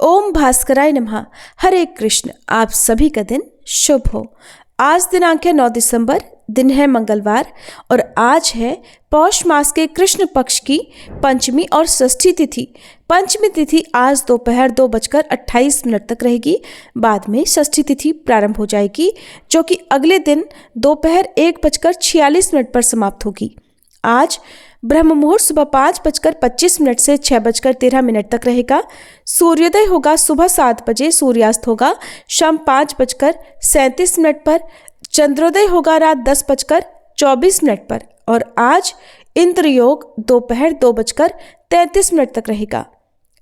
ओम भास्कराय नमः। हरे कृष्ण। आप सभी का दिन शुभ हो। आज दिनांक है 9 दिसंबर, दिन है मंगलवार और आज है पौष मास के कृष्ण पक्ष की पंचमी और षष्ठी तिथि। पंचमी तिथि आज दोपहर 2:28 तक रहेगी। बाद में षष्ठी तिथि प्रारंभ हो जाएगी जो कि अगले दिन दोपहर 1:46 पर समाप्त होगी। आज ब्रह्म मुहूर्त सुबह 5:25 से 6:13 तक रहेगा। सूर्योदय होगा सुबह 7 बजे, सूर्यास्त होगा शाम 5:37 पर, चंद्रोदय होगा रात 10:24 पर और आज इंद्र योग दोपहर 2:33 तक रहेगा।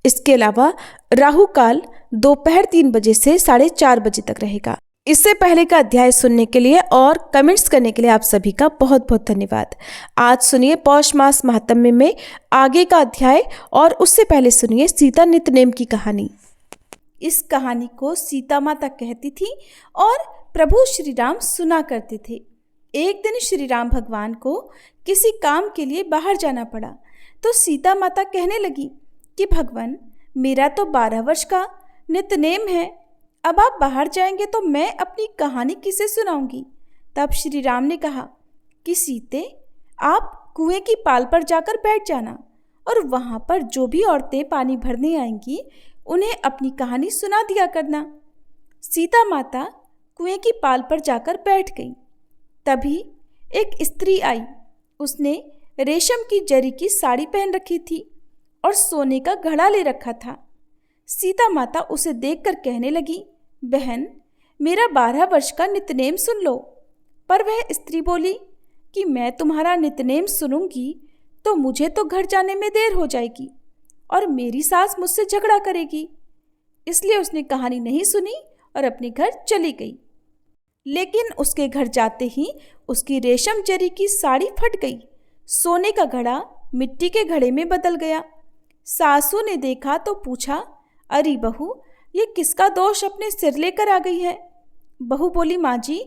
इसके अलावा राहु काल दोपहर 3 बजे से 4:30 बजे तक रहेगा। इससे पहले का अध्याय सुनने के लिए और कमेंट्स करने के लिए आप सभी का बहुत बहुत धन्यवाद। आज सुनिए पौष मास महात्म्य में आगे का अध्याय और उससे पहले सुनिए सीता नित्यनेम की कहानी। इस कहानी को सीता माता कहती थी और प्रभु श्री राम सुना करते थे। एक दिन श्री राम भगवान को किसी काम के लिए बाहर जाना पड़ा तो सीता माता कहने लगी कि भगवान, मेरा तो 12 वर्ष का नित्यनेम है, अब आप बाहर जाएंगे तो मैं अपनी कहानी किसे सुनाऊंगी। तब श्री राम ने कहा कि सीते, आप कुएं की पाल पर जाकर बैठ जाना और वहां पर जो भी औरतें पानी भरने आएंगी उन्हें अपनी कहानी सुना दिया करना। सीता माता कुएं की पाल पर जाकर बैठ गई। तभी एक स्त्री आई। उसने रेशम की जरी की साड़ी पहन रखी थी और सोने का घड़ा ले रखा था। सीता माता उसे देखकर कहने लगी, बहन, मेरा 12 वर्ष का नित्यनेम सुन लो। पर वह स्त्री बोली कि मैं तुम्हारा नित्यनेम सुनूंगी तो मुझे तो घर जाने में देर हो जाएगी और मेरी सास मुझसे झगड़ा करेगी। इसलिए उसने कहानी नहीं सुनी और अपने घर चली गई। लेकिन उसके घर जाते ही उसकी रेशम जरी की साड़ी फट गई। सोने का घड़ा मिट्टी के घड़े में बदल गया। सासू ने देखा तो पूछा, अरे बहू, ये किसका दोष अपने सिर लेकर आ गई है। बहू बोली, माँ जी,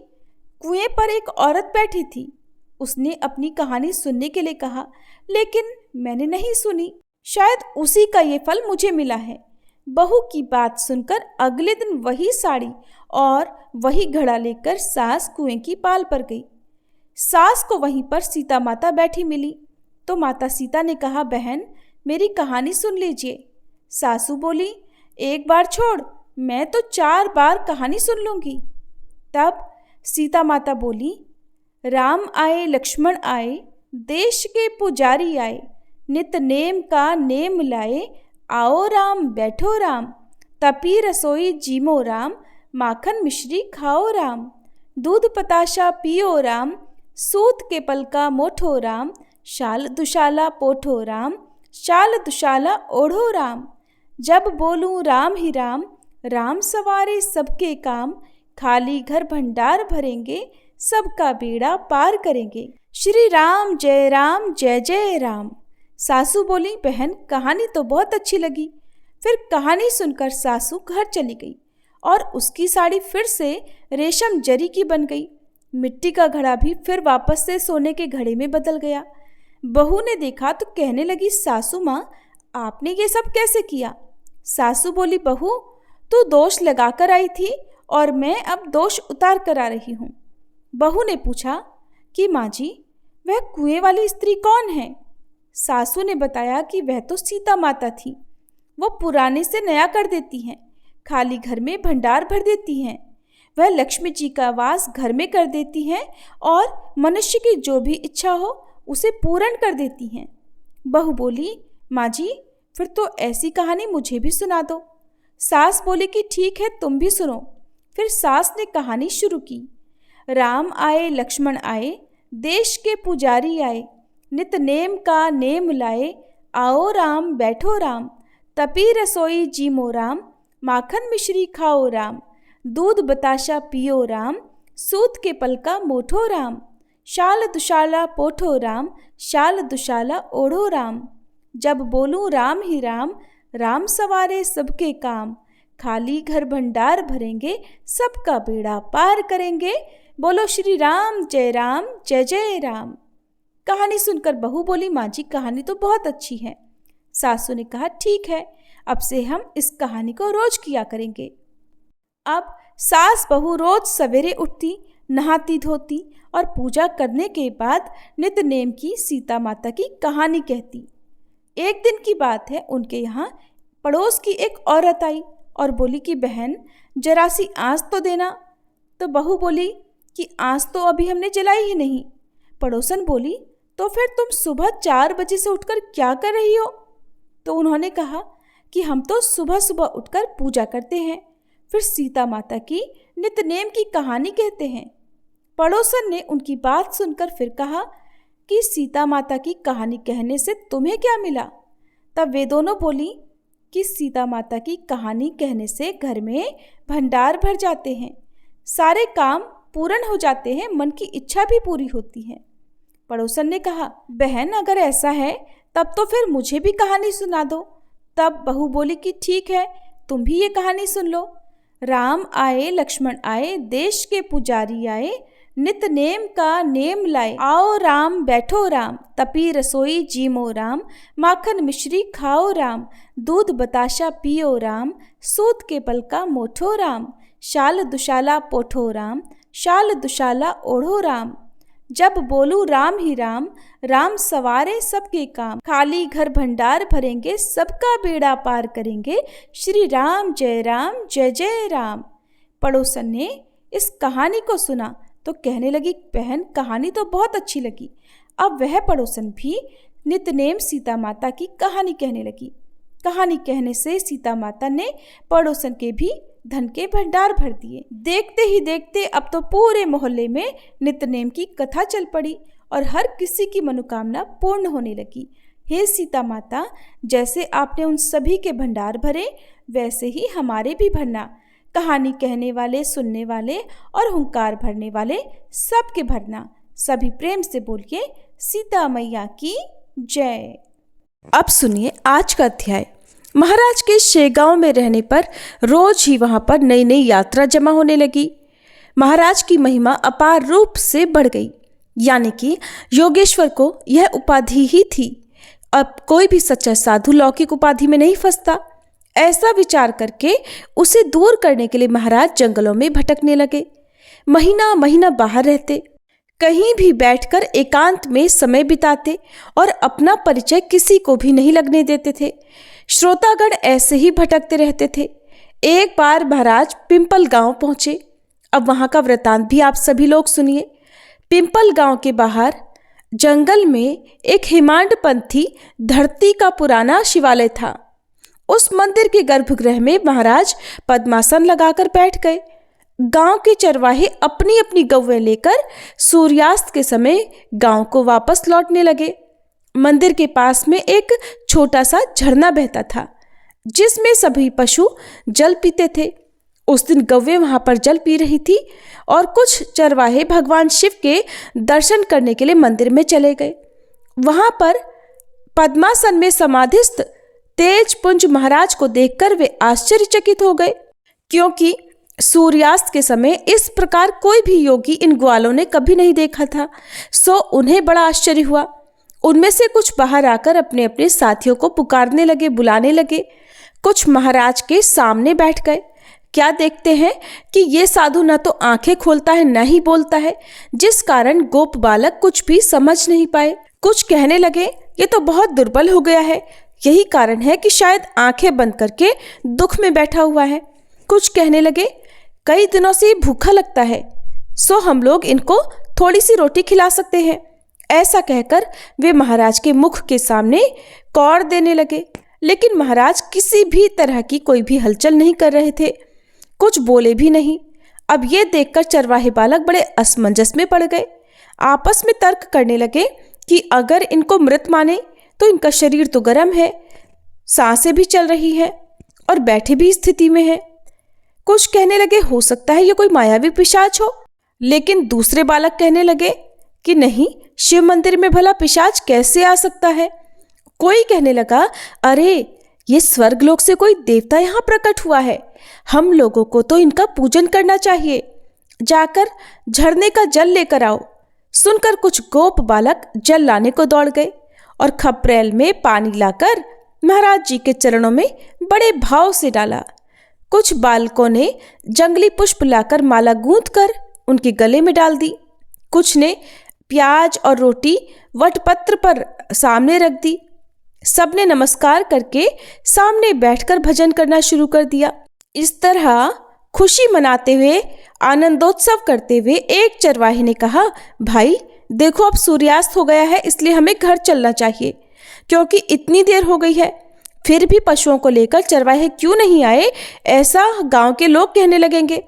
कुएं पर एक औरत बैठी थी। उसने अपनी कहानी सुनने के लिए कहा, लेकिन मैंने नहीं सुनी। शायद उसी का ये फल मुझे मिला है। बहू की बात सुनकर अगले दिन वही साड़ी और वही घड़ा लेकर सास कुएं की पाल पर गई। सास को वहीं पर सीता माता बैठी मिली तो माता सीता ने कहा, बहन, मेरी कहानी सुन लीजिए। सासू बोली, एक बार छोड़, मैं तो 4 बार कहानी सुन लूंगी। तब सीता माता बोली, राम आए लक्ष्मण आए, देश के पुजारी आए, नित नेम का नेम लाए, आओ राम बैठो राम, तपी रसोई जीमो राम, माखन मिश्री खाओ राम, दूध पताशा पियो राम, सूत के पल का मोठो राम, शाल दुशाला पोठो राम, शाल दुशाला ओढ़ो राम, जब बोलूं राम ही राम, राम सवारे सबके काम, खाली घर भंडार भरेंगे, सबका बेड़ा पार करेंगे, श्री राम जय जय राम। सासू बोली, बहन, कहानी तो बहुत अच्छी लगी। फिर कहानी सुनकर सासू घर चली गई और उसकी साड़ी फिर से रेशम जरी की बन गई। मिट्टी का घड़ा भी फिर वापस से सोने के घड़े में बदल गया। बहू ने देखा तो कहने लगी, सासू माँ, आपने ये सब कैसे किया। सासू बोली, बहू, तू दोष लगाकर आई थी और मैं अब दोष उतार कर आ रही हूँ। बहू ने पूछा कि माँ जी, वह कुएं वाली स्त्री कौन है। सासू ने बताया कि वह तो सीता माता थी। वो पुराने से नया कर देती हैं, खाली घर में भंडार भर देती हैं। वह लक्ष्मी जी का वास घर में कर देती हैं और मनुष्य की जो भी इच्छा हो उसे पूर्ण कर देती हैं। बहू बोली, माँ जी, फिर तो ऐसी कहानी मुझे भी सुना दो। सास बोली कि ठीक है, तुम भी सुनो। फिर सास ने कहानी शुरू की। राम आए लक्ष्मण आए, देश के पुजारी आए, नित नेम का नेम लाए, आओ राम बैठो राम, तपी रसोई जीमो राम, माखन मिश्री खाओ राम, दूध बताशा पियो राम, सूत के पल का मोठो राम, शाल दुशाला पोठो राम, शाल दुशाला ओढ़ो राम, जब बोलूं राम ही राम, राम सवारे सबके काम, खाली घर भंडार भरेंगे, सबका बेड़ा पार करेंगे, बोलो श्री राम जय जय राम। कहानी सुनकर बहू बोली, माँ जी, कहानी तो बहुत अच्छी है। सासू ने कहा, ठीक है, अब से हम इस कहानी को रोज किया करेंगे। अब सास बहू रोज सवेरे उठती, नहाती धोती और पूजा करने के बाद नित्य नेम की सीता माता की कहानी कहती। एक दिन की बात है, उनके यहाँ पड़ोस की एक औरत आई और बोली कि बहन जरा सी आँच तो देना। तो बहू बोली कि आँच तो अभी हमने जलाई ही नहीं। पड़ोसन बोली तो फिर तुम सुबह 4 बजे से उठकर क्या कर रही हो? तो उन्होंने कहा कि हम तो सुबह सुबह उठकर पूजा करते हैं, फिर सीता माता की नित्य नेम की कहानी कहते हैं। पड़ोसन ने उनकी बात सुनकर फिर कहा कि सीता माता की कहानी कहने से तुम्हें क्या मिला? तब वे दोनों बोली कि सीता माता की कहानी कहने से घर में भंडार भर जाते हैं, सारे काम पूर्ण हो जाते हैं, मन की इच्छा भी पूरी होती है। पड़ोसन ने कहा बहन अगर ऐसा है तब तो फिर मुझे भी कहानी सुना दो। तब बहू बोली कि ठीक है, तुम भी ये कहानी सुन लो। राम आए लक्ष्मण आए, देश के पुजारी आए, नित नेम का नेम लाए। आओ राम बैठो राम, तपी रसोई जीमो राम, माखन मिश्री खाओ राम, दूध बताशा पियो राम, सूत के पल का मोठो राम, शाल दुशाला पोठो राम, शाल दुशाला ओढ़ो राम। जब बोलू राम ही राम, राम सवारे सबके काम, खाली घर भंडार भरेंगे, सबका बेड़ा पार करेंगे, श्री राम जय जय राम। पड़ोसन ने इस कहानी को सुना तो कहने लगी बहन कहानी तो बहुत अच्छी लगी। अब वह पड़ोसन भी नित्य नेम सीता माता की कहानी कहने लगी। कहानी कहने से सीता माता ने पड़ोसन के भी धन के भंडार भर दिए। देखते ही देखते अब तो पूरे मोहल्ले में नित्य नेम की कथा चल पड़ी और हर किसी की मनोकामना पूर्ण होने लगी। हे सीता माता, जैसे आपने उन सभी के भंडार भरे वैसे ही हमारे भी भरना। कहानी कहने वाले, सुनने वाले और हुंकार भरने वाले सबके भरना। सभी प्रेम से बोलिए सीता मैया की जय। अब सुनिए आज का अध्याय। महाराज के शेगांव में रहने पर रोज ही वहां पर नई नई यात्रा जमा होने लगी। महाराज की महिमा अपार रूप से बढ़ गई, यानी कि योगेश्वर को यह उपाधि ही थी। अब कोई भी सच्चा साधु लौकिक उपाधि में नहीं फंसता। ऐसा विचार करके उसे दूर करने के लिए महाराज जंगलों में भटकने लगे। महीना महीना बाहर रहते, कहीं भी बैठकर एकांत में समय बिताते और अपना परिचय किसी को भी नहीं लगने देते थे। श्रोतागण ऐसे ही भटकते रहते थे। एक बार महाराज पिंपल गांव पहुंचे। अब वहां का वृतांत भी आप सभी लोग सुनिए। पिंपल गांव के बाहर जंगल में एक हिमांडपंथी धरती का पुराना शिवालय था। उस मंदिर के गर्भगृह में महाराज पद्मासन लगाकर बैठ गए। गांव के चरवाहे अपनी अपनी गौवें लेकर सूर्यास्त के समय गांव को वापस लौटने लगे। मंदिर के पास में एक छोटा सा झरना बहता था, जिसमें सभी पशु जल पीते थे। उस दिन गौवें वहां पर जल पी रही थी और कुछ चरवाहे भगवान शिव के दर्शन करने के लिए मंदिर में चले गए। वहां पर पद्मासन में समाधिस्थ तेजपुंज महाराज को देखकर वे आश्चर्यचकित हो गए, क्योंकि सूर्यास्त के समय इस प्रकार कोई भी योगी इन ग्वालों ने कभी नहीं देखा था। सो उन्हें बड़ा आश्चर्य हुआ। उनमें से कुछ बाहर आकर अपने अपने साथियों को पुकारने लगे, बुलाने लगे। कुछ महाराज के सामने बैठ गए। क्या देखते हैं कि ये साधु न तो आंखें खोलता है न ही बोलता है, जिस कारण गोप बालक कुछ भी समझ नहीं पाए। कुछ कहने लगे ये तो बहुत दुर्बल हो गया है, यही कारण है कि शायद आंखें बंद करके दुख में बैठा हुआ है। कुछ कहने लगे कई दिनों से भूखा लगता है, सो हम लोग इनको थोड़ी सी रोटी खिला सकते हैं। ऐसा कहकर वे महाराज के मुख के सामने कौर देने लगे, लेकिन महाराज किसी भी तरह की कोई भी हलचल नहीं कर रहे थे, कुछ बोले भी नहीं। अब ये देखकर चरवाहे बालक बड़े असमंजस में पड़ गए। आपस में तर्क करने लगे कि अगर इनको मृत माने तो इनका शरीर तो गर्म है, सांसें भी चल रही है और बैठे भी स्थिति में है। कुछ कहने लगे हो सकता है ये कोई मायावी पिशाच हो, लेकिन दूसरे बालक कहने लगे कि नहीं, शिव मंदिर में भला पिशाच कैसे आ सकता है। कोई कहने लगा अरे ये स्वर्गलोक से कोई देवता यहाँ प्रकट हुआ है, हम लोगों को तो इनका पूजन करना चाहिए, जाकर झरने का जल लेकर आओ। सुनकर कुछ गोप बालक जल लाने को दौड़ गए और खपरेल में पानी लाकर महाराज जी के चरणों में बड़े भाव से डाला। कुछ बालकों ने जंगली पुष्प लाकर माला गूंथकर उनके गले में डाल दी। कुछ ने प्याज और रोटी वटपत्र पर सामने रख दी। सबने नमस्कार करके सामने बैठकर भजन करना शुरू कर दिया। इस तरह खुशी मनाते हुए, आनंदोत्सव करते हुए एक चरवाहे ने कहा, भाई देखो अब सूर्यास्त हो गया है, इसलिए हमें घर चलना चाहिए, क्योंकि इतनी देर हो गई है। फिर भी पशुओं को लेकर चरवाहे क्यों नहीं आए, ऐसा गांव के लोग कहने लगेंगे।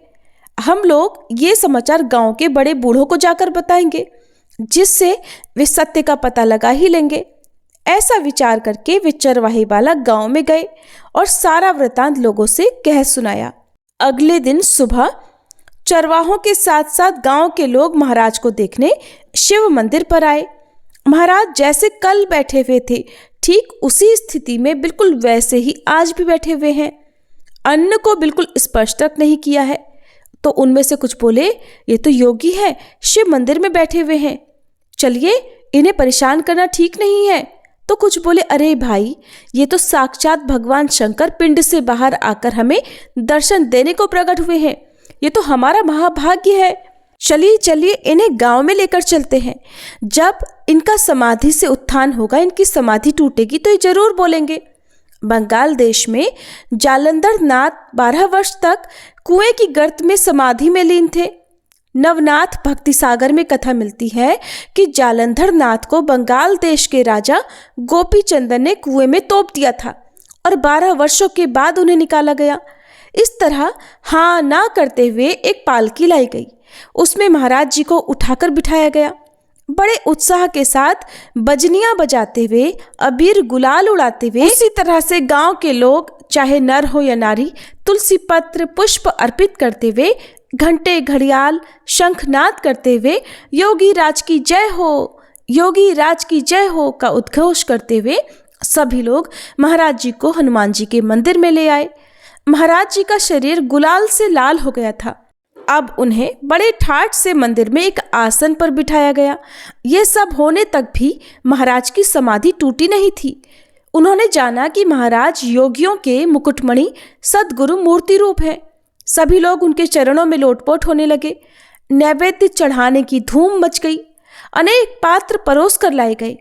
हम लोग ये समाचार गांव के बड़े बूढ़ों को जाकर बताएंगे, जिससे वे सत्य का पता लगा ही लेंगे। ऐसा विचार करके वे चरवाहे बालक गांव में गए और सारा वृतांत लोगों से कह सुनाया। अगले दिन सुबह चरवाहों के साथ साथ गांव के लोग महाराज को देखने शिव मंदिर पर आए। महाराज जैसे कल बैठे हुए थे, ठीक उसी स्थिति में बिल्कुल वैसे ही आज भी बैठे हुए हैं। अन्न को बिल्कुल स्पर्श तक नहीं किया है। तो उनमें से कुछ बोले, ये तो योगी है, शिव मंदिर में बैठे हुए हैं, चलिए इन्हें परेशान करना ठीक नहीं है। तो कुछ बोले, अरे भाई ये तो साक्षात भगवान शंकर पिंड से बाहर आकर हमें दर्शन देने को प्रकट हुए हैं, ये तो हमारा महाभाग्य है, चलिए चलिए इन्हें गांव में लेकर चलते हैं। जब इनका समाधि से उत्थान होगा, इनकी समाधि टूटेगी तो ये जरूर बोलेंगे। बंगाल देश में जालंधर नाथ 12 वर्ष तक कुएं की गर्त में समाधि में लीन थे। नवनाथ भक्ति सागर में कथा मिलती है कि जालंधर नाथ को बंगाल देश के राजा गोपी चंदन ने कुएं में तोप दिया था और 12 वर्षों के बाद उन्हें निकाला गया। इस तरह हाँ ना करते हुए एक पालकी लाई गई, उसमें महाराज जी को उठाकर बिठाया गया। बड़े उत्साह के साथ बजनियां बजाते हुए, अबीर गुलाल उड़ाते हुए, उसी तरह से गांव के लोग चाहे नर हो या नारी, तुलसी पत्र पुष्प अर्पित करते हुए, घंटे घड़ियाल शंखनाद करते हुए योगी राज की जय हो, योगी राज की जय हो का उद्घोष करते हुए सभी लोग महाराज जी को हनुमान जी के मंदिर में ले आए। महाराज जी का शरीर गुलाल से लाल हो गया था। अब उन्हें बड़े ठाठ से मंदिर में एक आसन पर बिठाया गया। ये सब होने तक भी महाराज की समाधि टूटी नहीं थी। उन्होंने जाना कि महाराज योगियों के मुकुटमणि सद्गुरु मूर्ति रूप है। सभी लोग उनके चरणों में लोटपोट होने लगे। नैवेद्य चढ़ाने की धूम मच गई। अनेक पात्र परोस कर लाए गए।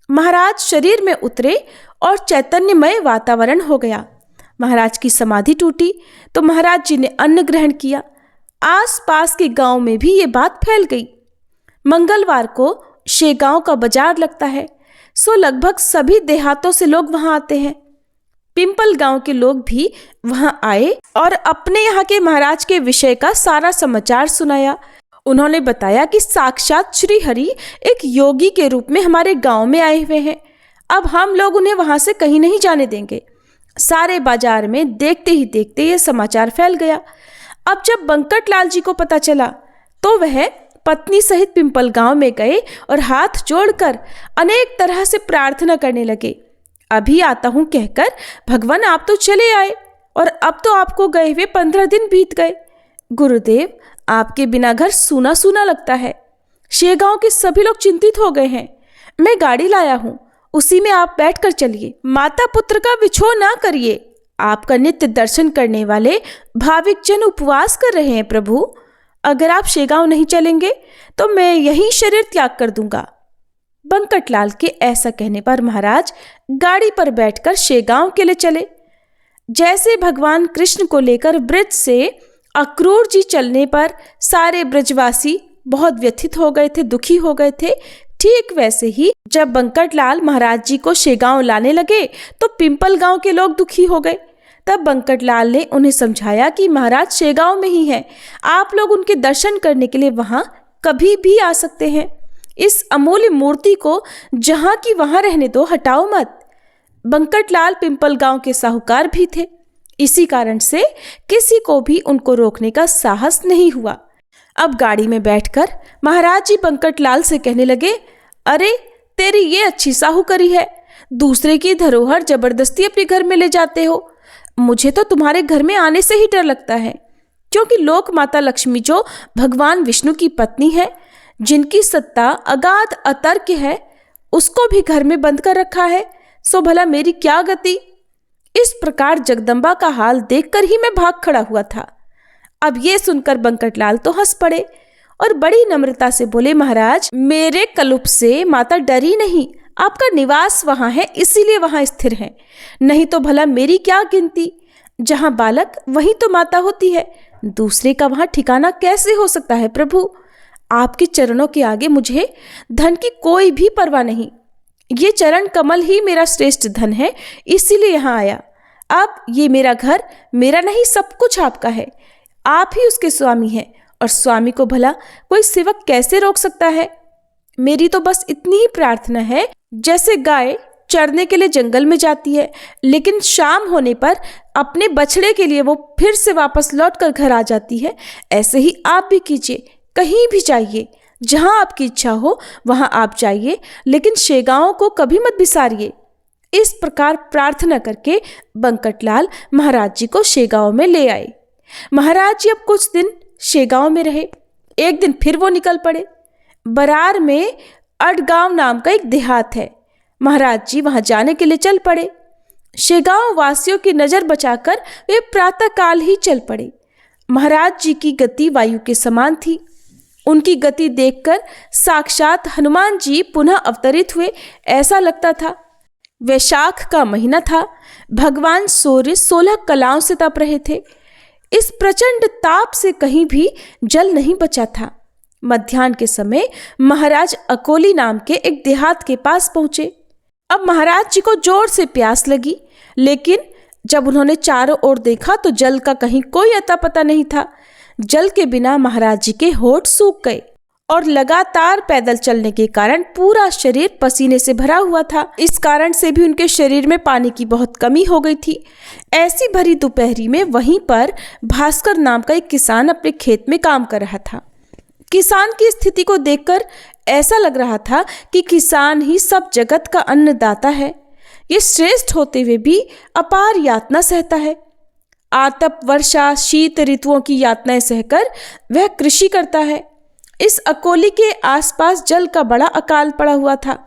महाराज शरीर में उतरे और चैतन्यमय वातावरण हो गया। महाराज की समाधि टूटी तो महाराज जी ने अन्न ग्रहण किया। आसपास के गांव में भी ये बात फैल गई। मंगलवार को शेगांव का बाजार लगता है, सो लगभग सभी देहातों से लोग वहां आते हैं। पिंपल गांव के लोग भी वहां आए और अपने यहाँ के महाराज के विषय का सारा समाचार सुनाया। उन्होंने बताया कि साक्षात श्री हरि एक योगी के रूप में हमारे गांव में आए हुए हैं। अब हम लोग उन्हें वहां से कहीं नहीं जाने देंगे। सारे बाजार में देखते ही देखते ये समाचार फैल गया। अब जब बंकटलाल जी को पता चला तो वह पत्नी सहित पिंपल गांव में गए और हाथ जोड़कर अनेक तरह से प्रार्थना करने लगे। अभी आता हूं कहकर भगवान आप तो चले आए और अब तो आपको गए हुए 15 दिन बीत गए। गुरुदेव आपके बिना घर सूना सूना लगता है। शेगांव के सभी लोग चिंतित हो गए हैं। मैं गाड़ी लाया हूं, उसी में आप बैठकर चलिए। माता पुत्र का विछोह ना करिए। आपका नित्य दर्शन करने वाले भाविक जन उपवास कर रहे हैं प्रभु। अगर आप शेगांव नहीं चलेंगे तो मैं यहीं शरीर त्याग कर दूंगा। बंकटलाल के ऐसा कहने पर महाराज गाड़ी पर बैठकर शेगांव के लिए चले। जैसे भगवान कृष्ण को लेकर ब्रज से अक्रूर जी चलने पर सारे ब्रजवासी बहुत व्यथित हो गए थे, दुखी हो गए थे, ठीक वैसे ही जब बंकटलाल महाराज जी को शेगांव लाने लगे तो पिंपल गांव के लोग दुखी हो गए। तब बंकटलाल ने उन्हें समझाया कि महाराज शेगांव में ही हैं, आप लोग उनके दर्शन करने के लिए वहां कभी भी आ सकते हैं। इस अमूल्य मूर्ति को जहां की वहां रहने दो, हटाओ मत। बंकटलाल पिंपल गांव के साहूकार भी थे। इसी कारण से किसी को भी उनको रोकने का साहस नहीं हुआ। अब गाड़ी में बैठकर महाराज जी बंकटलाल से कहने लगे, अरे तेरी ये अच्छी साहूकरी है, दूसरे की धरोहर जबरदस्ती अपने घर में ले जाते हो। मुझे तो तुम्हारे घर में आने से ही डर लगता है, क्योंकि लोक माता लक्ष्मी जो भगवान विष्णु की पत्नी है, जिनकी सत्ता अगाध अतर्क है, उसको भी घर में बंद कर रखा है। सो भला मेरी क्या गति। इस प्रकार जगदम्बा का हाल देखकर ही मैं भाग खड़ा हुआ था। अब ये सुनकर बंकटलाल तो हंस पड़े और बड़ी नम्रता से बोले, महाराज मेरे कलुप से माता डरी नहीं, आपका निवास वहां है इसीलिए वहां स्थिर है, नहीं तो भला मेरी क्या गिनती। जहां बालक वहीं तो माता होती है, दूसरे का वहां ठिकाना कैसे हो सकता है प्रभु। आपके चरणों के आगे मुझे धन की कोई भी परवाह नहीं, ये चरण कमल ही मेरा श्रेष्ठ धन है, इसीलिए यहाँ आया। अब ये मेरा घर मेरा नहीं, सब कुछ आपका है, आप ही उसके स्वामी हैं, और स्वामी को भला कोई सेवक कैसे रोक सकता है। मेरी तो बस इतनी ही प्रार्थना है, जैसे गाय चरने के लिए जंगल में जाती है, लेकिन शाम होने पर अपने बछड़े के लिए वो फिर से वापस लौटकर घर आ जाती है, ऐसे ही आप भी कीजिए। कहीं भी जाइए, जहां आपकी इच्छा हो वहां आप जाइए, लेकिन शेगांव को कभी मत बिसारिए। इस प्रकार प्रार्थना करके बंकटलाल महाराज जी को शेगांव में ले आए। महाराज जी अब कुछ दिन शेगांव में रहे। एक दिन फिर वो निकल पड़े। बरार में अडगांव नाम का एक देहात है, महाराज जी वहां जाने के लिए चल पड़े। शेगांव वासियों की नजर बचाकर वे प्रातःकाल ही चल पड़े। महाराज जी की गति वायु के समान थी। उनकी गति देखकर साक्षात हनुमान जी पुनः अवतरित हुए ऐसा लगता था। वैशाख का महीना था। भगवान सूर्य 16 कलाओं से तप रहे थे। इस प्रचंड ताप से कहीं भी जल नहीं बचा था। मध्याह्न के समय महाराज अकोली नाम के एक देहात के पास पहुंचे। अब महाराज जी को जोर से प्यास लगी, लेकिन जब उन्होंने चारों ओर देखा तो जल का कहीं कोई अता पता नहीं था। जल के बिना महाराज जी के होठ सूख गए और लगातार पैदल चलने के कारण पूरा शरीर पसीने से भरा हुआ था। इस कारण से भी उनके शरीर में पानी की बहुत कमी हो गई थी। ऐसी भरी दोपहरी में वहीं पर भास्कर नाम का एक किसान अपने खेत में काम कर रहा था। किसान की स्थिति को देखकर ऐसा लग रहा था कि किसान ही सब जगत का अन्नदाता है। ये श्रेष्ठ होते हुए भी अपार यातना सहता है। आतप, वर्षा, शीत ऋतुओं की यातनाएं सहकर वह कृषि करता है। इस अकोली के आसपास जल का बड़ा अकाल पड़ा हुआ था।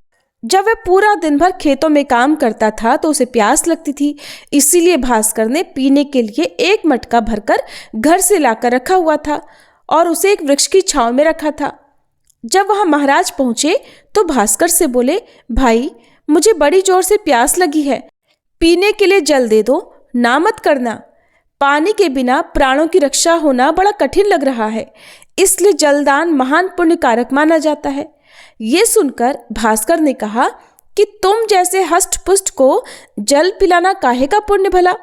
जब वह पूरा दिन भर खेतों में काम करता था तो उसे प्यास लगती थी, इसीलिए भास्कर ने पीने के लिए एक मटका भरकर घर से लाकर रखा हुआ था और उसे एक वृक्ष की छांव में रखा था। जब वहां महाराज पहुंचे तो भास्कर से बोले, भाई मुझे बड़ी जोर से प्यास लगी है, पीने के लिए जल दे दो, ना मत करना। पानी के बिना प्राणों की रक्षा होना बड़ा कठिन लग रहा है, इसलिए जलदान महान पुण्य कारक माना जाता है। ये सुनकर भास्कर ने कहा कि तुम जैसे हष्ट पुष्ट को जल पिलाना काहे का पुण्य भला।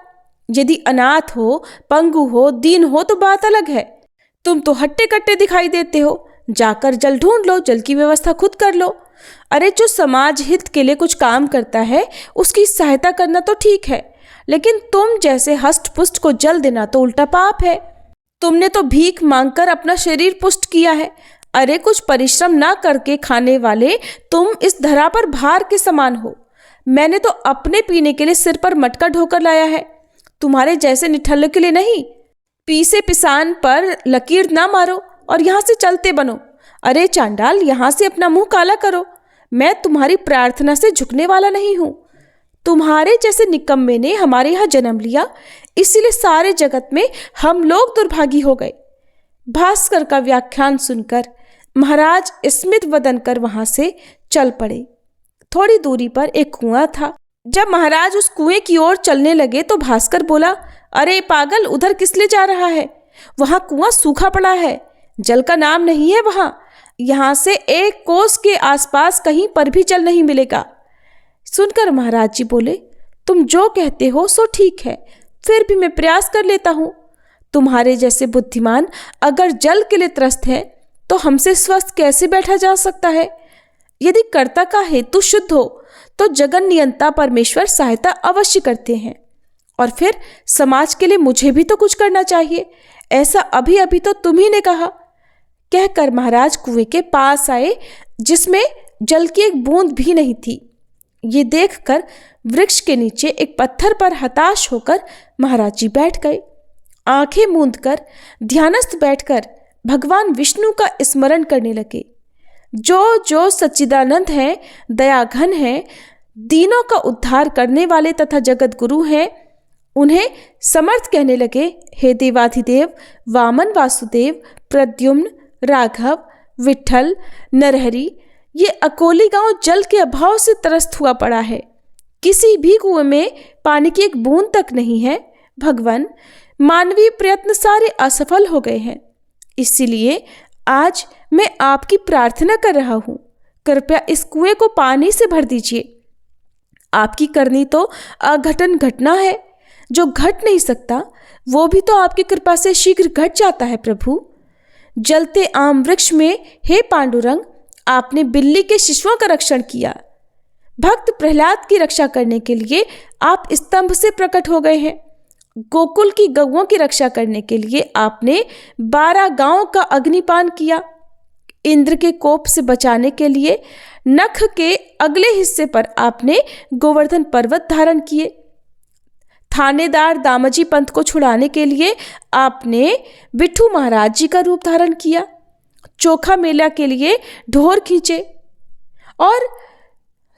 यदि अनाथ हो, पंगु हो, दीन हो तो बात अलग है। तुम तो हट्टे कट्टे दिखाई देते हो, जाकर जल ढूंढ लो, जल की व्यवस्था खुद कर लो। अरे जो समाज हित के लिए कुछ काम करता है उसकी सहायता करना तो ठीक है, लेकिन तुम जैसे हष्ट पुष्ट को जल देना तो उल्टा पाप है। तुमने तो भीख मांगकर अपना शरीर पुष्ट किया है। अरे कुछ परिश्रम ना करके खाने वाले तुम इस धरा पर भार के समान हो। मैंने तो अपने पीने के लिए सिर पर मटका ढोकर लाया है, तुम्हारे जैसे निठल्ले के लिए नहीं। पीसे पिसान पर लकीर ना मारो और यहाँ से चलते बनो। अरे चांडाल, यहाँ से अपना मुंह काला करो। मैं तुम्हारी प्रार्थना से झुकने वाला नहीं हूँ। तुम्हारे जैसे निकम्मे ने हमारे यहाँ जन्म लिया, इसीलिए सारे जगत में हम लोग दुर्भागी हो गए। भास्कर का व्याख्यान सुनकर महाराज स्मित वदन कर वहां से चल पड़े। थोड़ी दूरी पर एक कुआं था। जब महाराज उस कुएं की ओर चलने लगे तो भास्कर बोला, अरे पागल, उधर किस लिए जा रहा है? वहां कुआं सूखा पड़ा है, जल का नाम नहीं है वहां। यहाँ से 1 कोस के आसपास कहीं पर भी जल नहीं मिलेगा। सुनकर महाराज जी बोले, तुम जो कहते हो सो ठीक है, फिर भी मैं प्रयास कर लेता हूँ। तुम्हारे जैसे बुद्धिमान अगर जल के लिए त्रस्त है तो हमसे स्वस्थ कैसे बैठा जा सकता है? यदि कर्ता का हेतु शुद्ध हो तो जगन नियंता परमेश्वर सहायता अवश्य करते हैं। और फिर समाज के लिए मुझे भी तो कुछ करना चाहिए, ऐसा अभी अभी तो तुम ही ने कहा। कहकर महाराज कुएं के पास आए जिसमें जल की एक बूंद भी नहीं थी। ये देखकर वृक्ष के नीचे एक पत्थर पर हताश होकर महाराज जी बैठ गए। आंखें मूंदकर ध्यानस्थ बैठकर भगवान विष्णु का स्मरण करने लगे। जो जो सच्चिदानंद हैं, दयाघन हैं, दीनों का उद्धार करने वाले तथा जगत गुरु हैं, उन्हें समर्थ कहने लगे। हे देवाधिदेव, वामन, वासुदेव, प्रद्युम्न, राघव, विट्ठल, नरहरि, ये अकोली गांव जल के अभाव से त्रस्त हुआ पड़ा है। किसी भी कुएं में पानी की एक बूंद तक नहीं है। भगवान, मानवीय प्रयत्न सारे असफल हो गए हैं, इसीलिए आज मैं आपकी प्रार्थना कर रहा हूं, कृपया इस कुएं को पानी से भर दीजिए। आपकी करनी तो अघटन घटना है, जो घट नहीं सकता वो भी तो आपकी कृपा से शीघ्र घट जाता है। प्रभु, जलते आम वृक्ष में हे पांडुरंग, आपने बिल्ली के शिशुओं का रक्षण किया। भक्त प्रहलाद की रक्षा करने के लिए आप स्तंभ से प्रकट हो गए हैं। गोकुल की गौओं की रक्षा करने के लिए आपने 12 गांवों का अग्निपान किया। इंद्र के कोप से बचाने के लिए नख के अगले हिस्से पर आपने गोवर्धन पर्वत धारण किए। थानेदार दामाजी पंत को छुड़ाने के लिए आपने विठू महाराज जी का रूप धारण किया। चोखा मेला के लिए ढोर खींचे और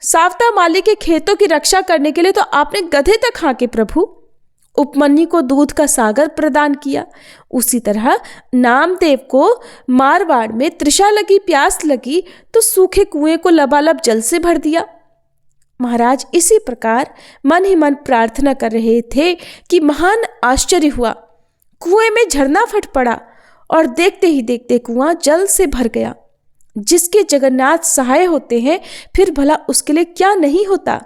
सावता माली के खेतों की रक्षा करने के लिए तो आपने गधे तक हाँके। प्रभु, उपमन्यु को दूध का सागर प्रदान किया। उसी तरह नामदेव को मारवाड़ में तृषा लगी, प्यास लगी तो सूखे कुएं को लबालब जल से भर दिया। महाराज इसी प्रकार मन ही मन प्रार्थना कर रहे थे कि महान आश्चर्य हुआ। कुएं में झरना फट पड़ा और देखते ही देखते कुआं जल से भर गया। जिसके जगन्नाथ सहाय होते हैं, फिर भला उसके लिए क्या नहीं होता।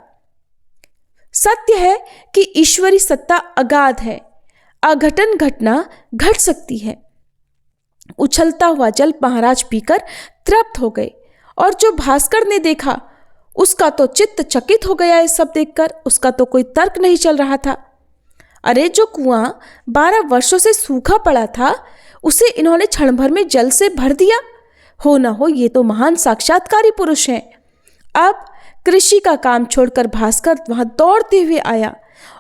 सत्य है कि ईश्वरी सत्ता अगाध है, अघटन घटना घट सकती है। उछलता हुआ जल महाराज पीकर तृप्त हो गए और जो भास्कर ने देखा उसका तो चित्त चकित हो गया। ये सब देखकर उसका तो कोई तर्क नहीं चल रहा था। अरे, जो कुआं 12 वर्षों से सूखा पड़ा था उसे इन्होंने क्षण भर में जल से भर दिया। हो न हो ये तो महान साक्षात्कारी पुरुष हैं। अब कृषि का काम छोड़कर भास्कर वहां दौड़ते हुए आया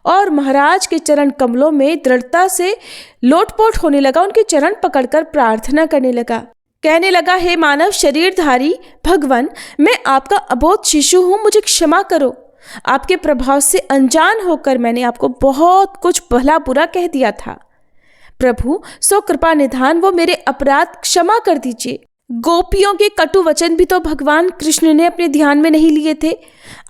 और महाराज के चरण कमलों में दृढ़ता से लोटपोट होने लगा। उनके चरण पकड़कर प्रार्थना करने लगा, कहने लगा, हे मानव शरीरधारी भगवान, मैं आपका अबोध शिशु हूं, मुझे क्षमा करो। आपके प्रभाव से अनजान होकर मैंने आपको बहुत कुछ भला बुरा कह दिया था। प्रभु, सो कृपा निधान वो मेरे अपराध क्षमा कर दीजिए। गोपियों के कटु वचन भी तो भगवान कृष्ण ने अपने ध्यान में नहीं लिए थे।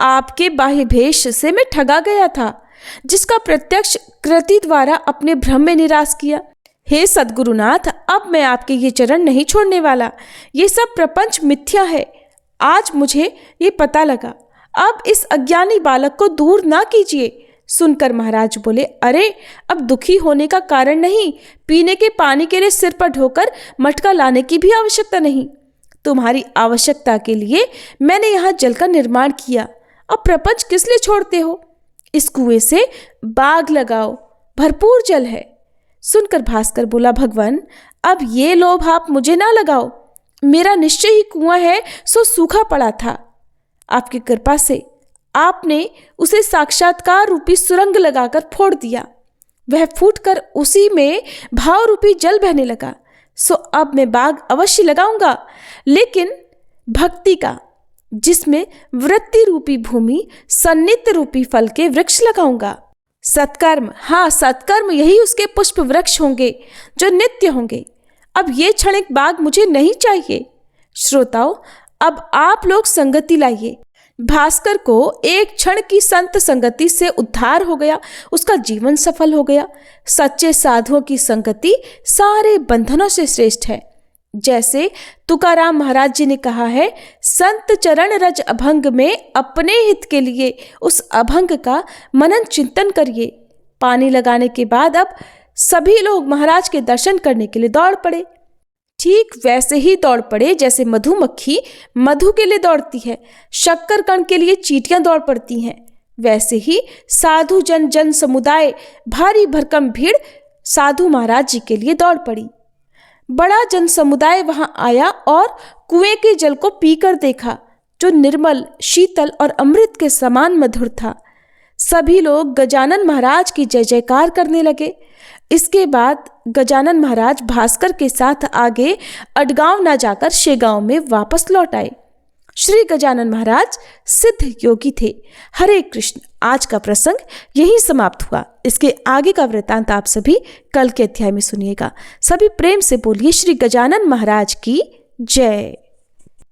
आपके बाह्य भेष से मैं ठगा गया था, जिसका प्रत्यक्ष कृति द्वारा अपने भ्रम में निराश किया। हे सद्गुरुनाथ, अब मैं आपके ये चरण नहीं छोड़ने वाला। ये सब प्रपंच मिथ्या है, आज मुझे ये पता लगा। अब इस अज्ञानी बालक को दूर ना कीजिए। सुनकर महाराज बोले, अरे, अब दुखी होने का कारण नहीं। पीने के पानी के लिए सिर पर ढोकर मटका लाने की भी आवश्यकता नहीं। तुम्हारी आवश्यकता के लिए मैंने यहाँ जल का निर्माण किया। अब प्रपंच किस लिए छोड़ते हो? इस कुएं से बाग लगाओ, भरपूर जल है। सुनकर भास्कर बोला, भगवान, अब ये लोभ आप मुझे ना लगाओ। मेरा निश्चय ही कुआं है, सो सूखा पड़ा था। आपकी कृपा से आपने उसे साक्षात्कार रूपी सुरंग लगाकर फोड़ दिया। वह फूटकर उसी में भाव रूपी जल बहने लगा। सो अब मैं बाग अवश्य लगाऊंगा, लेकिन भक्ति का, जिसमें वृत्ति रूपी भूमि, सन्नित्य रूपी फल के वृक्ष लगाऊंगा। सत्कर्म, हाँ सत्कर्म, यही उसके पुष्प वृक्ष होंगे जो नित्य होंगे। अब ये क्षणिक बाग मुझे नहीं चाहिए। श्रोताओं, अब आप लोग संगति लाइए। भास्कर को एक क्षण की संत संगति से उद्धार हो गया, उसका जीवन सफल हो गया। सच्चे साधुओं की संगति सारे बंधनों से श्रेष्ठ है। जैसे तुकाराम महाराज जी ने कहा है, संत चरण रज अभंग में अपने हित के लिए उस अभंग का मनन चिंतन करिए। पानी लगाने के बाद अब सभी लोग महाराज के दर्शन करने के लिए दौड़ पड़े। ठीक वैसे ही दौड़ पड़े जैसे मधुमक्खी मधु के लिए दौड़ती है, शक्कर कण के लिए चींटियां दौड़ पड़ती हैं। वैसे ही साधु जन समुदाय, भारी भरकम भीड़ साधु महाराज जी के लिए दौड़ पड़ी। बड़ा जन समुदाय वहां आया और कुएं के जल को पीकर देखा, जो निर्मल, शीतल और अमृत के समान मधुर था। सभी लोग गजानन महाराज की जय जयकार करने लगे। इसके बाद गजानन महाराज भास्कर के साथ आगे अडगांव न जाकर शेगांव में वापस लौट आए। श्री गजानन महाराज सिद्ध योगी थे। हरे कृष्ण। आज का प्रसंग यही समाप्त हुआ। इसके आगे का वृतांत आप सभी कल के अध्याय में सुनिएगा। सभी प्रेम से बोलिए श्री गजानन महाराज की जय।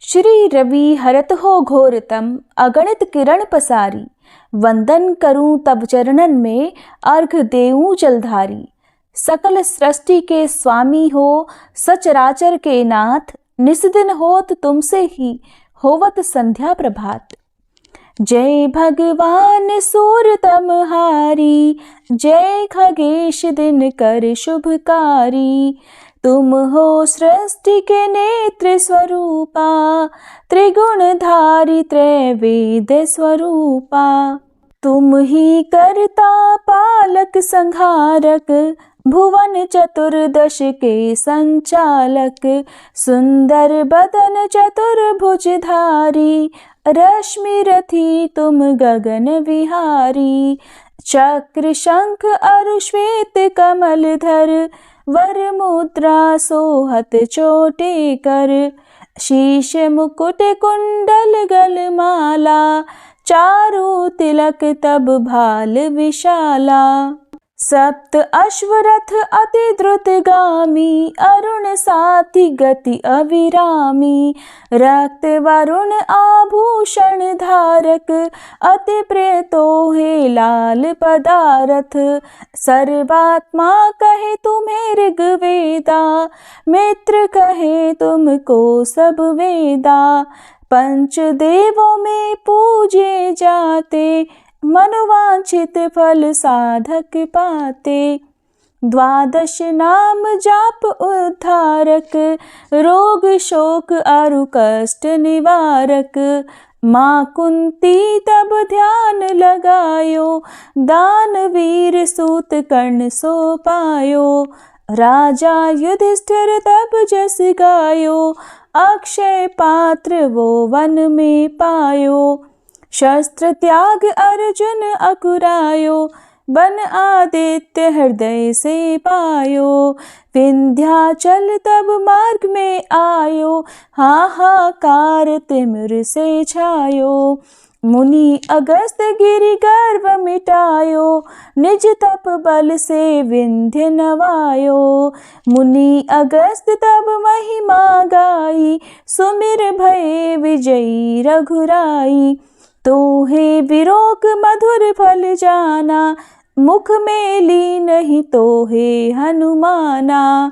श्री रवि हरत हो घोरतम अगणित किरण पसारी, वंदन करूं तब चरणन में अर्घ देऊं जलधारी। सकल सृष्टि के स्वामी हो सचराचर के नाथ, निस्दिन होत तुमसे ही होवत संध्या प्रभात। जय भगवान सूरतमहारी, जय खगेश दिन कर शुभकारी। तुम हो सृष्टि के नेत्र स्वरूपा, त्रिगुणधारी त्रैवेद स्वरूपा। तुम ही करता पालक संहारक, भुवन चतुर्दश के संचालक। सुंदर बदन चतुर्भुजधारी, रश्मि रथी तुम गगन विहारी। चक्र शंख अरु श्वेत कमलधर, वर मुद्रा सोहत चोटे कर। शीश मुकुट कुंडल गलमाला, चारु तिलक तब भाल विशाला। सप्त अश्वरथ अति द्रुतगामी, अरुण साथी गति अविरामी। रक्त वरुण आभूषण धारक, अति प्रिय तोहे लाल पदारथ। सर्वात्मा कहे तुम्हें ऋग्वेदा, मित्र कहे तुमको सब वेदा। पंच देवों में पूजे जाते, मनोवांछित फल साधक पाते। द्वादश नाम जाप उद्धारक, रोग शोक अरु कष्ट निवारक। माँ कुंती तब ध्यान लगायो, दानवीर सूत कर्ण सो पायो। राजा युधिष्ठिर तब जस गायो, अक्षय पात्र वो वन में पायो। शस्त्र त्याग अर्जुन अकुरायो, बन आदित्य हृदय से पायो। विंध्याचल तब मार्ग में आयो, हाहाकार तिमिर से छायो। मुनि अगस्त गिरि गर्व मिटायो, निज तप बल से विंध्य नवायो। मुनि अगस्त तब महिमा गाई, सुमिर भये विजयी रघुराई। तोहे विरोक मधुर फल जाना, मुख में ली नहीं तोहे हनुमाना।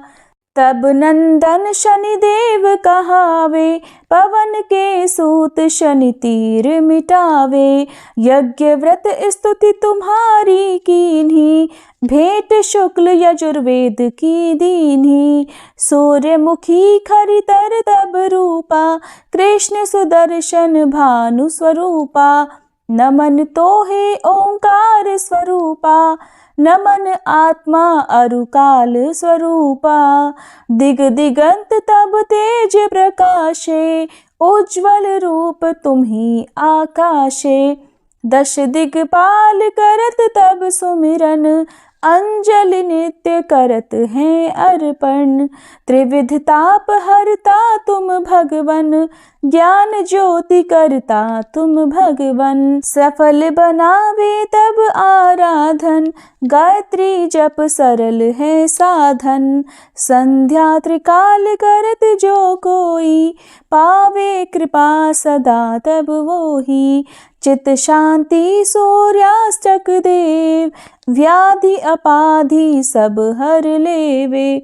तब नंदन शनि देव कहावे, पवन के सूत शनि तीर मिटावे। यज्ञ व्रत स्तुति तुम्हारी कीन्ही, भेंट शुक्ल यजुर्वेद की दीन्ही। सूर्यमुखी खरितर तब रूपा, कृष्ण सुदर्शन भानु स्वरूपा। नमन तोहे ओंकार स्वरूपा, नमन आत्मा अरुकाल स्वरूपा। दिग दिगंत तब तेज प्रकाशे, उज्ज्वल रूप तुम्ही आकाशे। दश दिगपाल करत तब सुमिरन, अंजलि नित्य करत हैं अर्पण। त्रिविध ताप हरता तुम भगवन, ज्ञान ज्योति करता तुम भगवन। सफल बनावे तब आराधन, गायत्री जप सरल है साधन। संध्या त्रिकाल करत जो कोई, पावे कृपा सदा तब वोही। चित शांति सूर्यास्तक देव, व्याधि अपाधि सब हर लेवे।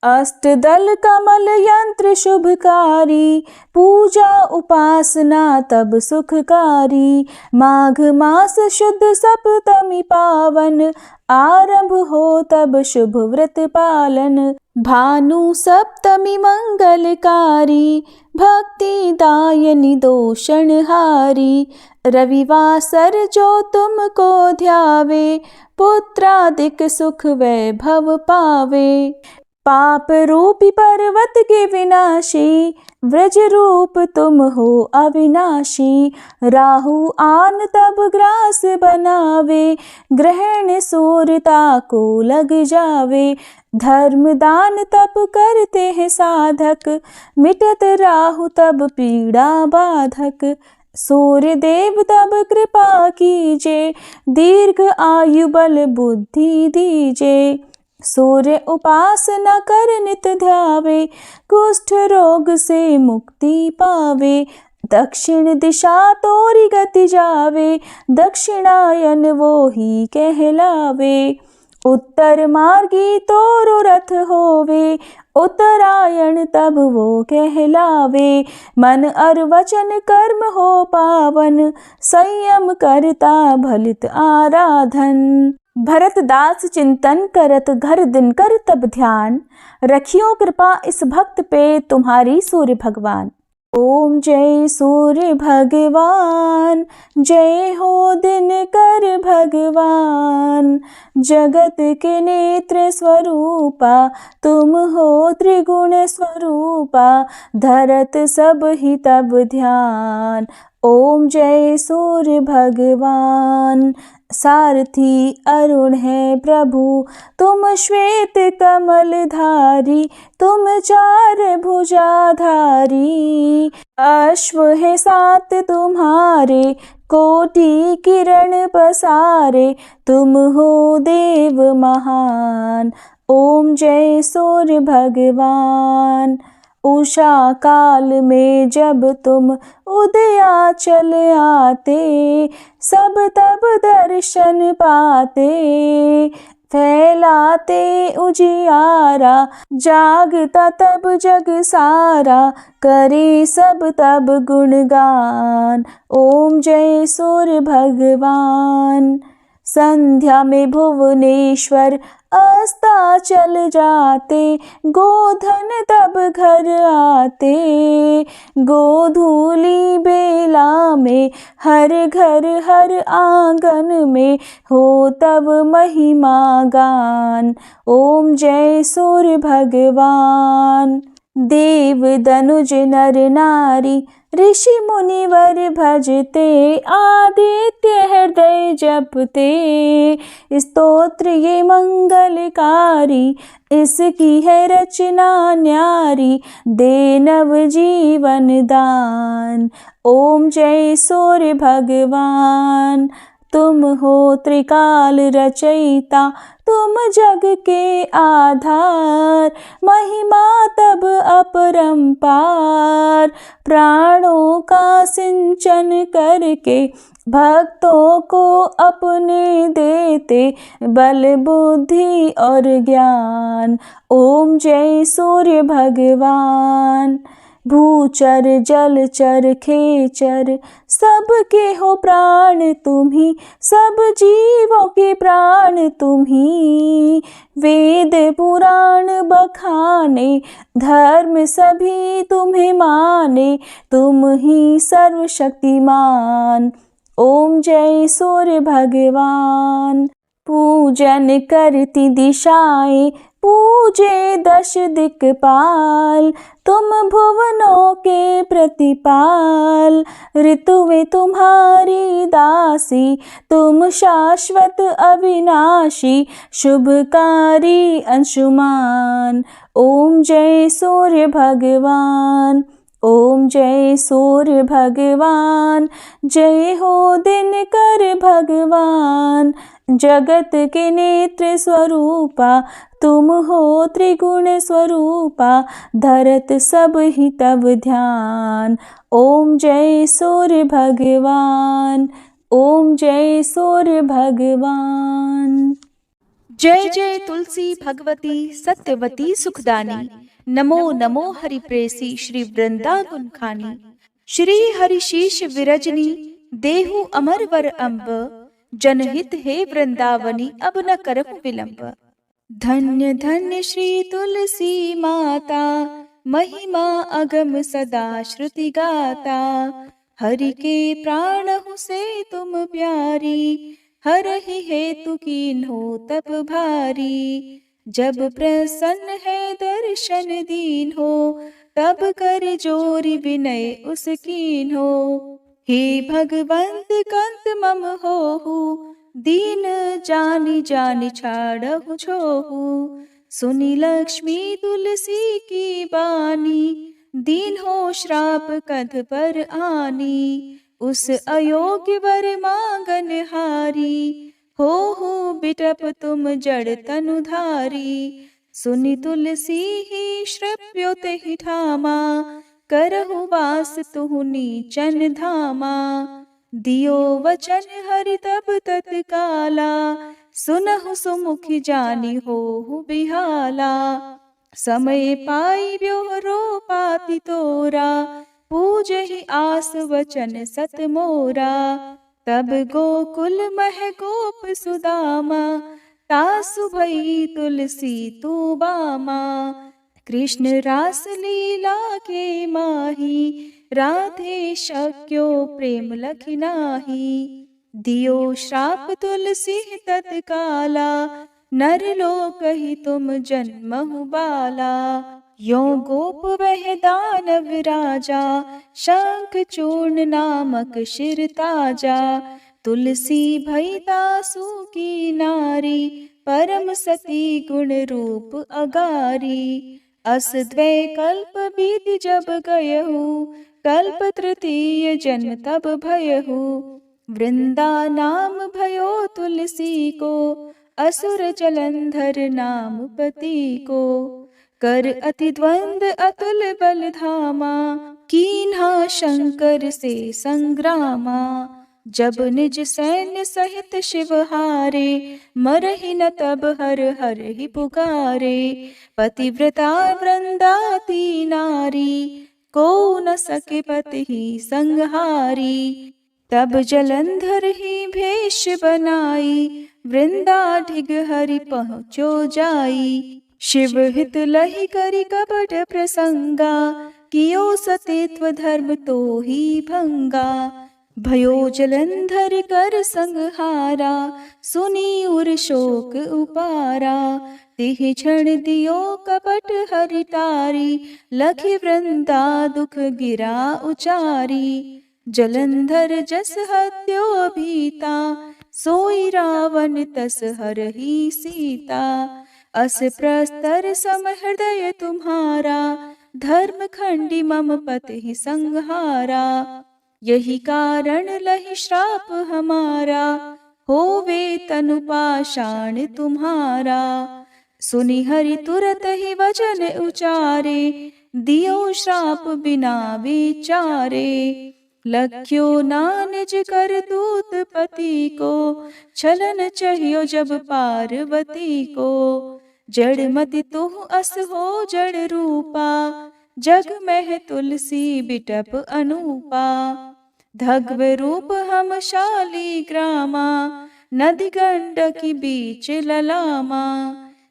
अष्टदल कमल यंत्र शुभकारी, पूजा उपासना तब सुखकारी। माघ मास शुद्ध सप्तमी पावन, आरंभ हो तब शुभ व्रत पालन। भानु सप्तमी मंगलकारी, भक्ति दायनी दोषणहारी। रविवासर जो तुमको ध्यावे, पुत्रादिक सुख वैभव पावे। पाप रूपी पर्वत के विनाशी, व्रज रूप तुम हो अविनाशी। राहु आन तब ग्रास बनावे, ग्रहण सूरता को लग जावे। धर्म दान तप करते हैं साधक, मिटत राहु तब पीड़ा बाधक। सूर्य देव तब कृपा कीजे, दीर्घ आयु बल बुद्धि दीजे। सूर्य उपासना कर नित ध्यावे, कुष्ठ रोग से मुक्ति पावे। दक्षिण दिशा तोरी गति जावे, दक्षिणायन वो ही कहलावे। उत्तर मार्गी तोरो रथ होवे, उत्तरायण तब वो कहलावे। मन और वचन कर्म हो पावन, संयम करता भलित आराधन। भरत दास चिंतन करत घर दिन कर तब ध्यान, रखियो कृपा इस भक्त पे तुम्हारी सूर्य भगवान। ओम जय सूर्य भगवान, जय हो दिनकर भगवान। जगत के नेत्र स्वरूपा, तुम हो त्रिगुण स्वरूपा। धरत सब ही तब ध्यान, ओम जय सूर्य भगवान। सारथी अरुण है प्रभु, तुम श्वेत कमल धारी। तुम चार भुजाधारी, अश्व है सात तुम्हारे। कोटि किरण पसारे, तुम हो देव महान। ओम जय सूर्य भगवान। उषा काल में जब तुम उदयाचल आते, सब तब दर्शन पाते। फैलाते उजियारा, जागता तब जग सारा। करे सब तब गुणगान, ओम जय सूर्य भगवान। संध्या में भुवनेश्वर अस्ताचल जाते, गोधन तब घर आते। गोधूली बेला में हर घर हर आंगन में, हो तब महिमा गान। ओम जय सूर्य भगवान। देव दनुज नर नारी, ऋषि मुनिवर भजते। आदित्य हृदय जपते, स्तोत्र ये मंगलकारी। इसकी है रचना न्यारी, दे नव जीवन दान। ओम जय सूर्य भगवान। तुम हो त्रिकाल रचयिता, तुम जग के आधार। महिमा तब अपरंपार, प्राणों का सिंचन करके। भक्तों को अपने देते, बल बुद्धि और ज्ञान। ओम जय सूर्य भगवान। भूचर जलचर खेचर, सबके हो प्राण तुम्ही। सब जीवों के प्राण तुम्ही। वेद पुराण बखाने, धर्म सभी तुम्हें माने। तुम ही सर्वशक्तिमान, ओम जय सूर्य भगवान। पूजन करती दिशाएं, पूजे दश दिक्पाल। तुम भुवनों के प्रतिपाल, ऋतुएं तुम्हारी दासी। तुम शाश्वत अविनाशी, शुभकारी अंशुमान। ओम जय सूर्य भगवान, ओम जय सूर्य भगवान। जय हो दिनकर भगवान। जगत के नेत्र स्वरूपा, तुम हो त्रिगुण स्वरूपा। धरत सब ही तब ध्यान, ओम जय सूर्य भगवान। ओम जय सूर्य भगवान। जय जय तुलसी भगवती सत्यवती सुखदानी। नमो नमो हरि प्रेसी श्री वृंदावन खानी। श्री हरिशीष विरजनी देहु अमर वर अम्ब। जनहित हे वृंदावनी अब न करहु विलंब। धन्य धन्य श्री तुलसी माता, महिमा अगम सदा श्रुति गाता। हरि के प्राणहु से तुम प्यारी, हरहि हेतु कीन्हो तप भारी। जब प्रसन्न है दर्शन दीन हो, तब कर जोरी विनय उस कीन हो। हे भगवंत कंत मम होहु, दीन जानि जानि छाड़हु छोहु। सुनि लक्ष्मी तुलसी की बानी, दीन हो श्राप कध पर आनी। उस अयोग्य वर मांगन हारी, हो बिटप तुम जड़ तनुधारी। सुनि तुलसी ही श्रव्यो तेहि ठामा, करहु वास तुहु नीचन धामा। दियो वचन हरि तब तत्काला, सुनहु सुमुखि जानि होहु बिहाला। समय पाई ब्योहरो पाति तोरा, पूजहि आस वचन सत मोरा। तब गोकुल मह गोप सुदामा, तासु भई तुलसी तू बामा। कृष्ण रास लीला के माही, राधे शक्यो प्रेम लखि नाही। दियो श्राप तुलसी तत्काला, नर लोकहि तुम जन्महु बाला। यो गोप वह दानव राजा, शंख चूर्ण नामक शिर ताजा। तुलसी भई दासु की नारी, परम सती गुण रूप अगारी। अस द्वै कल्प बीति जब गयहु, कल्प तृतीय जन्म तब भयहु। वृंदा नाम भयो तुलसी को, असुर जलंधर नाम पति को। कर अति द्वंद अतुल बल धामा, कीन्हा शंकर से संग्रामा। जब निज सैन्य सहित शिव हारे, मरहि न तब हर हर ही पुकारे। पतिव्रता वृंदाती नारी, को न सके पति ही संहारी। तब जलंधर ही भेष बनाई, वृंदा ढिग हरि पहुँचो जाई। शिव हित लहि करि कपट प्रसंगा, कियो सतीत्व धर्म तो ही भंगा। भयो जलंधर कर संहारा, सुनी उर शोक उपारा। तिहि क्षण दियो कपट हरि टारी, लखि वृंदा दुख गिरा उचारी। जलंधर जस हत्यो भीता, सोई रावण तस हरहि सीता। अस प्रस्तर सम हृदय तुम्हारा, धर्म खंडी मम पति संहारा। यही कारण लहि श्राप हमारा, होवे तनु पाषाण तुम्हारा। सुनि हरि तुरत ही वचन उचारे, दियो श्राप बिना विचारे। लख्यो ना निज कर दूत पति को, छलन चाहियो जब पार्वती को। जड़ मति तुह अस हो जड़ रूपा, जग में तुलसी बिटप अनूपा। धग्व रूप हम शाली ग्रामा, नदी गंडकी बीच ललामा।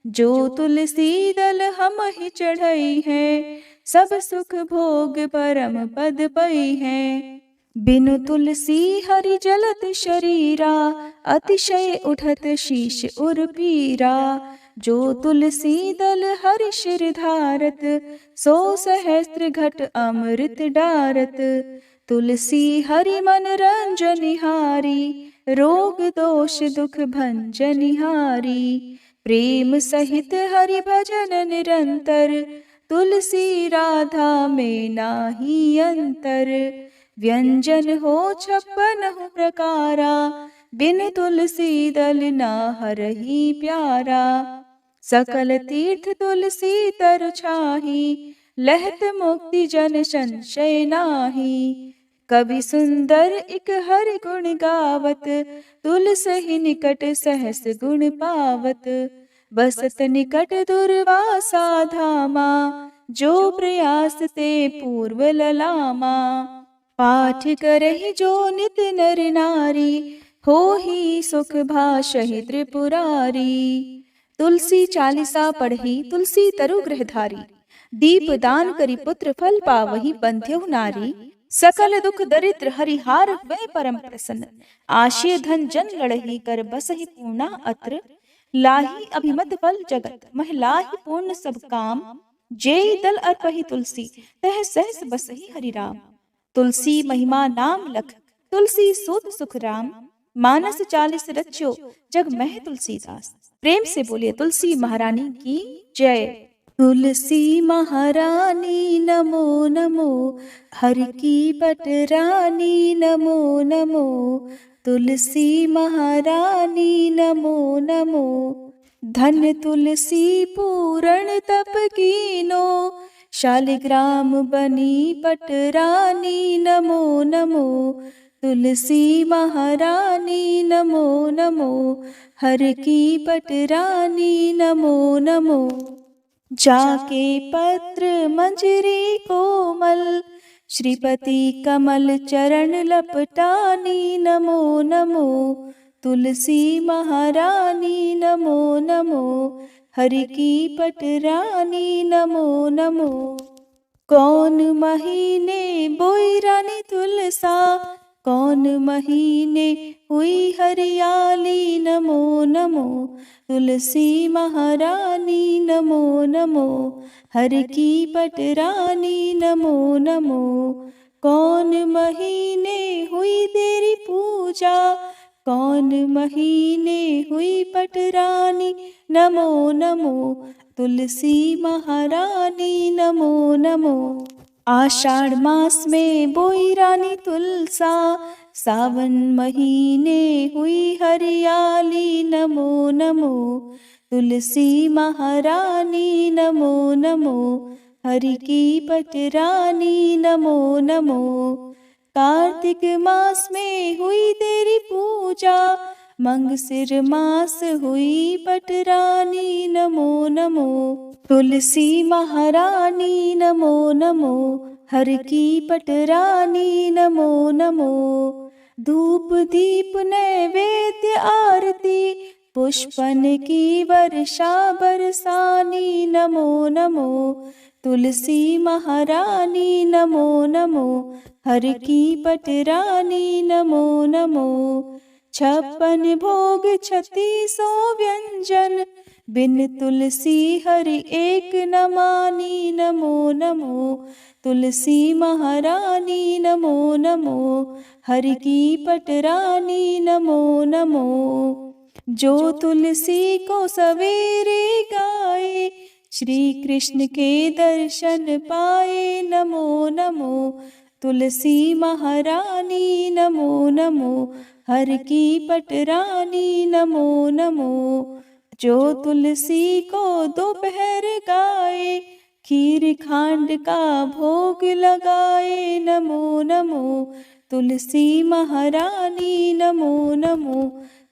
जो तुलसी दल हम ही चढ़ई है, सब सुख भोग परम पद पई है। बिनु तुलसी हरि जलत शरीरा, अतिशय उठत शीश उर पीरा। जो तुलसी दल हरि शिर धारत, सो सहस्त्र घट अमृत डारत। तुलसी हरि मन रंजनिहारी, रोग दोष दुख भंजनिहारी। प्रेम सहित हरि भजन निरंतर, तुलसी राधा में नाही अंतर। व्यंजन हो 56 प्रकारा, बिन तुलसी दल ना हरहि प्यारा। सकल तीर्थ तुलसी तर छाही, लहत मुक्ति जन संशय नाही। कवि सुंदर इक हरि गुण गावत, तुलसी निकट सहस गुण पावत। बसत निकट दुर्वासा धामा, जो प्रयास ते पूर्व ललामा। पाठ करहि जो नित नर नारी, हो ही सुख भाषहि त्रिपुरारी। तुलसी चालीसा पढ़ी तुलसी तरु गृहधारी, दीप दान करी पुत्र फल पावहि बंध्यहु नारी। सकल दुख दरिद्र हरिहार वै परम प्रसन्न, आशय धन जन लड़ही कर बसहि पूर्णा अत्र। लाही अभिमत फल जगत, महिलाहि पूर्ण सब काम। जेहि दल अर्पहि तुलसी, तह सहस बसहि हरि राम। तुलसी महिमा नाम लख, तुलसी सूत सुख राम। मानस 40 रच्यो, जग मह तुलसीदास। प्रेम से बोलिए तुलसी महारानी की जय। तुलसी महारानी नमो नमो, हर की पटरानी नमो नमो। तुलसी महारानी नमो नमो, धन तुलसी पूरण तप कीनो। शालिग्राम बनी पटरानी नमो नमो। तुलसी महारानी नमो नमो, हर की पटरानी नमो नमो। जाके पत्र मंजरी कोमल, श्रीपति कमल चरण लपटानी नमो नमो। तुलसी महारानी नमो नमो, हरि की पटरानी नमो नमो। कौन महीने बोई रानी तुलसा, कौन महीने हुई हरियाली नमो नमो। तुलसी महारानी नमो नमो, हर की पटरानी नमो नमो। कौन महीने हुई तेरी पूजा, कौन महीने हुई पटरानी नमो नमो। तुलसी महारानी नमो नमो। आषाढ़ मास में बोई रानी तुलसा, सावन महीने हुई हरियाली नमो नमो। तुलसी महारानी नमो नमो, हरि की पटरानी नमो नमो। कार्तिक मास में हुई तेरी पूजा, मंगसिर मास हुई पटरानी नमो नमो। तुलसी महारानी नमो नमो, हर की पटरानी नमो नमो। धूप दीप नैवेद्य आरती, पुष्पन की वर्षा बरसानी नमो नमो। तुलसी महारानी नमो नमो, हर की पटरानी नमो नमो। 56 भोग 36 व्यंजन, बिन तुलसी हरि एक न मानी नमो नमो। तुलसी महारानी नमो नमो, हरि की पटरानी नमो नमो। जो तुलसी को सवेरे गाए, श्री कृष्ण के दर्शन पाए नमो नमो। तुलसी महारानी नमो नमो, हर की पटरानी नमो नमो। जो तुलसी को दोपहर गाए, खीर खांड का भोग लगाए नमो नमो। तुलसी महारानी नमो नमो,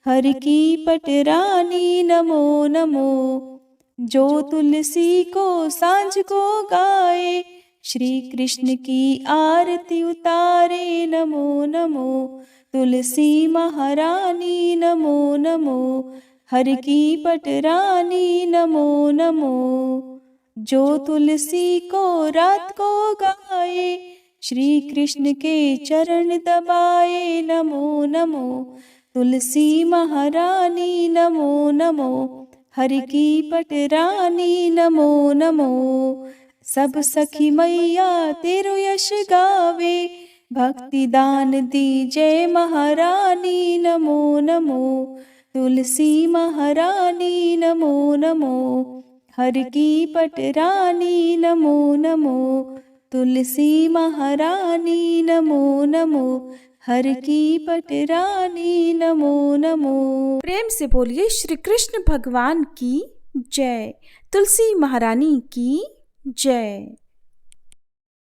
हर की पटरानी नमो नमो। जो तुलसी को सांझ को गाए, श्री कृष्ण की आरती उतारे नमो नमो। तुलसी महारानी नमो नमो, हर की पटरानी नमो नमो। जो तुलसी को रात को गाए, श्री कृष्ण के चरण दबाए नमो नमो। तुलसी महारानी नमो नमो, हर की पटरानी नमो नमो। सब सखी मैया तेरो यश गावे, भक्ति दान दीजे महारानी नमो नमो। तुलसी महारानी नमो नमो, हर की पटरानी नमो नमो। तुलसी महारानी नमो नमो, हर की पटरानी नमो नमो। प्रेम से बोलिए श्री कृष्ण भगवान की जय। तुलसी महारानी की जय।